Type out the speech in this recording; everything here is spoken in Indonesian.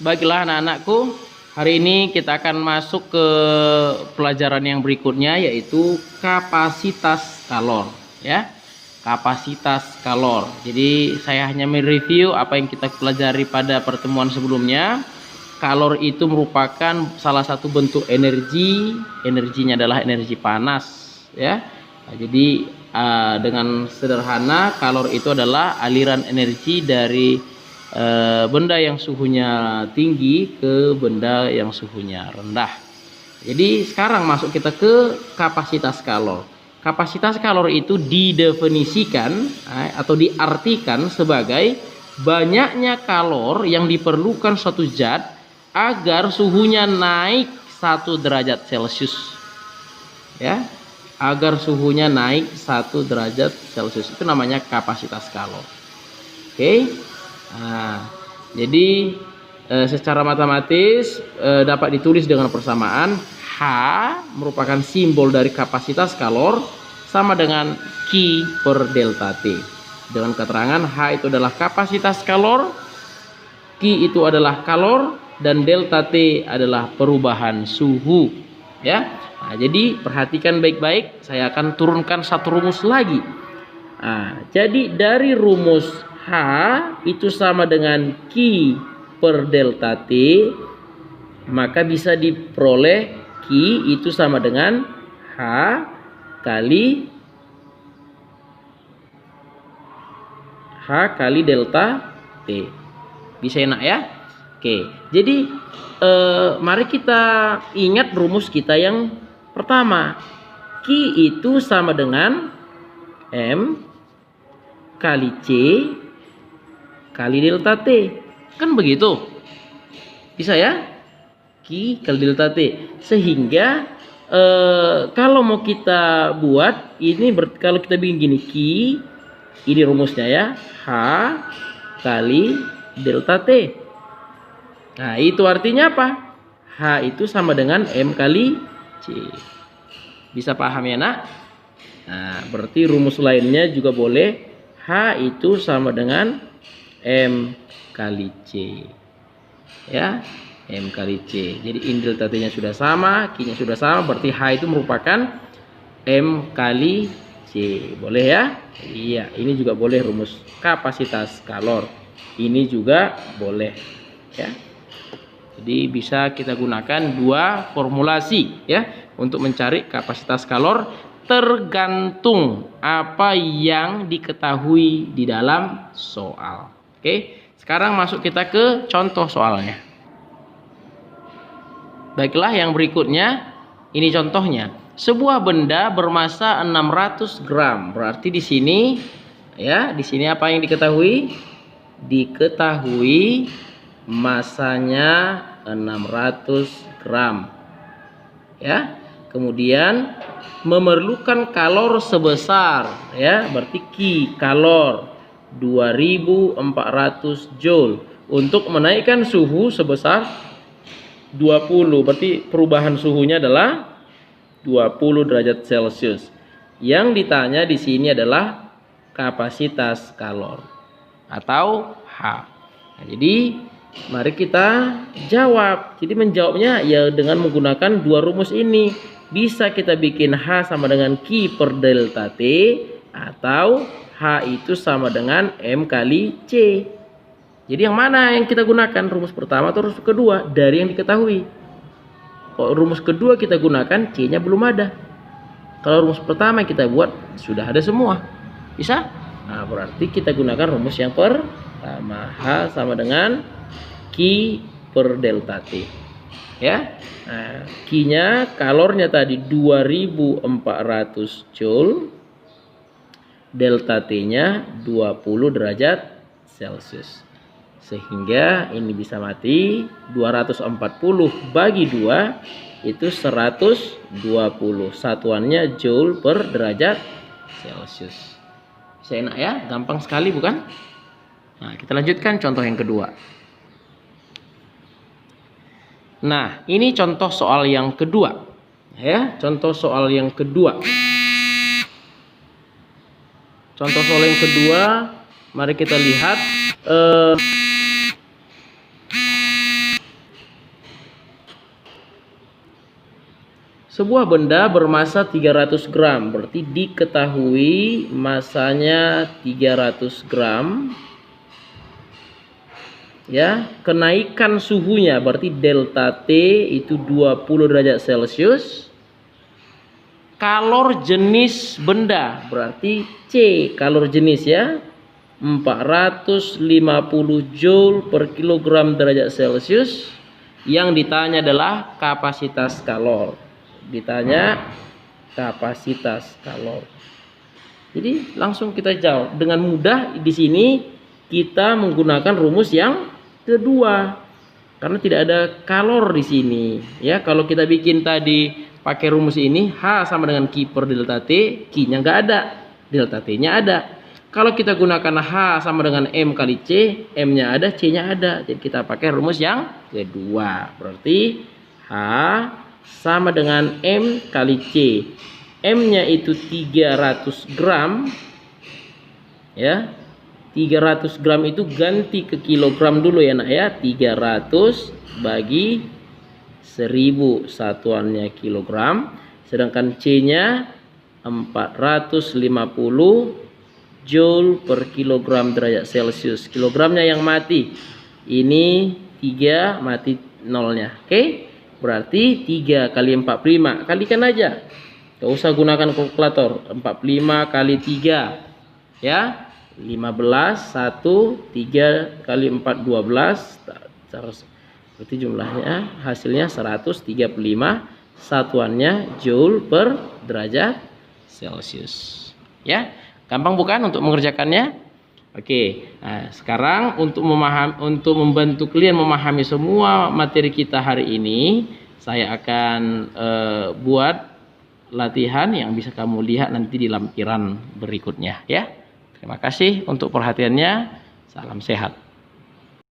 Baiklah anak-anakku, hari ini kita akan masuk ke pelajaran yang berikutnya, yaitu kapasitas kalor, ya. Kapasitas kalor. Jadi saya hanya mereview apa yang kita pelajari pada pertemuan sebelumnya. Kalor itu merupakan salah satu bentuk energi. Energinya adalah energi panas, ya. Nah, jadi dengan sederhana, kalor itu adalah aliran energi dari benda yang suhunya tinggi ke benda yang suhunya rendah. Jadi sekarang masuk kita ke kapasitas kalor. Kapasitas kalor itu didefinisikan atau diartikan sebagai banyaknya kalor yang diperlukan suatu zat agar suhunya naik 1 derajat Celcius. Ya, agar suhunya naik 1 derajat Celcius, itu namanya kapasitas kalor. Oke. Nah, jadi secara matematis dapat ditulis dengan persamaan H merupakan simbol dari kapasitas kalor sama dengan Q per delta T. Dengan keterangan H itu adalah kapasitas kalor, Q itu adalah kalor, dan delta T adalah perubahan suhu. Ya. Nah, jadi perhatikan baik-baik, saya akan turunkan satu rumus lagi. Nah, jadi dari rumus H itu sama dengan Q per delta T, maka bisa diperoleh Q itu sama dengan H kali delta T. Bisa enak ya? Oke, jadi mari kita ingat rumus kita yang pertama. Q itu sama dengan M kali C kali delta T, kan begitu? Bisa ya? Q kali delta T. Sehingga kalau mau kita buat ini, kalau kita bikin gini, Q ini rumusnya ya, H kali delta T. Nah, itu artinya apa? H itu sama dengan M kali C. Bisa paham ya nak? Nah, berarti rumus lainnya juga boleh. H itu sama dengan M kali C, ya, M kali C. Jadi in delta T nya sudah sama, Q nya sudah sama, berarti H itu merupakan M kali C. Boleh ya? Iya, ini juga boleh rumus kapasitas kalor. Ini juga boleh, ya. Jadi bisa kita gunakan dua formulasi ya untuk mencari kapasitas kalor, tergantung apa yang diketahui di dalam soal. Oke, sekarang masuk kita ke contoh soalnya. Baiklah, yang berikutnya ini contohnya. Sebuah benda bermasa 600 gram. Berarti di sini ya, di sini apa yang diketahui? Diketahui masanya 600 gram. Ya. Kemudian memerlukan kalor sebesar, ya, berarti Q kalor 2400 joule untuk menaikkan suhu sebesar 20. Berarti perubahan suhunya adalah 20 derajat Celcius. Yang ditanya di sini adalah kapasitas kalor atau H. Nah, jadi mari kita jawab. Jadi menjawabnya ya dengan menggunakan dua rumus ini. Bisa kita bikin H sama dengan Q per delta T, atau H itu sama dengan M kali C. Jadi yang mana yang kita gunakan? Rumus pertama atau rumus kedua? Dari yang diketahui. Kalau rumus kedua kita gunakan, C nya belum ada. Kalau rumus pertama yang kita buat sudah ada semua. Bisa? Nah, berarti kita gunakan rumus yang pertama. H sama dengan Q per delta T. Ya. Nah, Q-nya kalornya tadi 2400 joule. Delta T-nya 20 derajat Celcius. Sehingga ini bisa mati. 240 bagi 2 itu 120. Satuannya joule per derajat Celcius. Bisa enak ya? Gampang sekali bukan? Nah, kita lanjutkan contoh yang kedua. Nah, ini contoh soal yang kedua. Ya, contoh soal yang kedua. Contoh soal yang kedua, mari kita lihat Sebuah benda bermasa 300 gram, berarti diketahui masanya 300 gram. Ya, kenaikan suhunya berarti delta T itu 20 derajat Celcius. Kalor jenis benda berarti C, kalor jenis ya, 450 Joule per kilogram derajat Celcius. Yang ditanya adalah kapasitas kalor. Ditanya kapasitas kalor. Jadi langsung kita jawab dengan mudah. Di sini kita menggunakan rumus yang kedua karena tidak ada kalor di sini. Ya, kalau kita bikin tadi pakai rumus ini, H sama dengan Q per delta T, Q-nya nggak ada, delta T-nya ada. Kalau kita gunakan H sama dengan M kali C, M-nya ada, C-nya ada. Jadi kita pakai rumus yang kedua. Berarti H sama dengan M kali C. M-nya itu 300 gram. Ya. 300 gram itu ganti ke kilogram dulu ya nak ya. 300 bagi 1000 satuannya kilogram. Sedangkan C-nya 450 Joule per kilogram derajat Celcius. Kilogramnya yang mati. Ini 3 mati nolnya. Oke. Berarti 3 kali 45. Kalikan aja. Gak usah gunakan kalkulator. 45 kali 3. Ya. 15. 1. 3 kali 4. 12. Berarti jumlahnya hasilnya 135. Satuannya Joule per derajat Celcius. Ya. Gampang bukan untuk mengerjakannya? Oke. Nah, sekarang untuk membantu kalian memahami semua materi kita hari ini, saya akan buat latihan yang bisa kamu lihat nanti di lampiran berikutnya ya. Terima kasih untuk perhatiannya. Salam sehat.